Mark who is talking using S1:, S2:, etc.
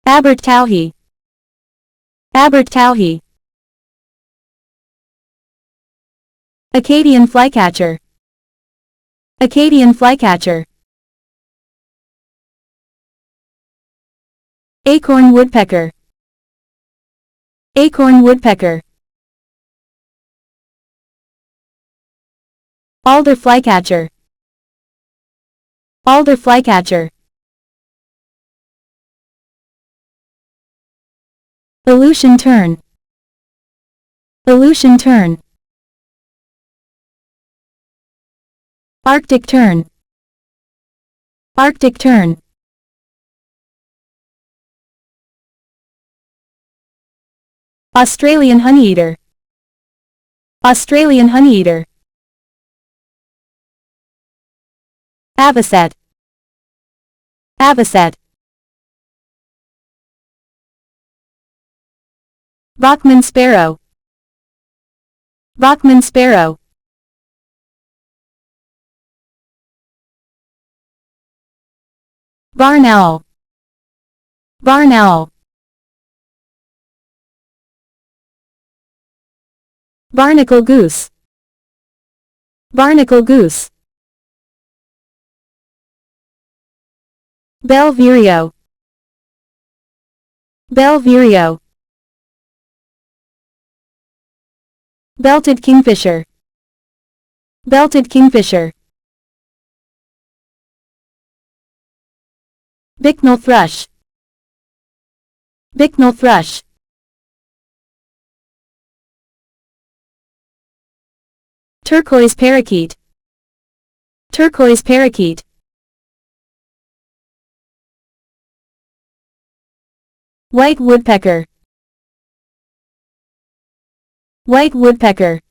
S1: Abertauhey. Abertauhey. Acadian flycatcher. Acadian flycatcher. Acorn woodpecker. Acorn woodpecker. Alder flycatcher. Alder flycatcher. Aleutian tern. Aleutian tern. Arctic tern. Arctic tern. Australian honeyeater. Australian honeyeater. Avocet. Avocet. Bachman sparrow. Bachman sparrow. Barn owl. Barn owl. Barnacle goose. Barnacle goose. Bell vireo. Bell vireo. Belted kingfisher. Belted kingfisher. Bicknell thrush. Bicknell thrush. Turquoise parakeet. Turquoise parakeet. White woodpecker. White woodpecker.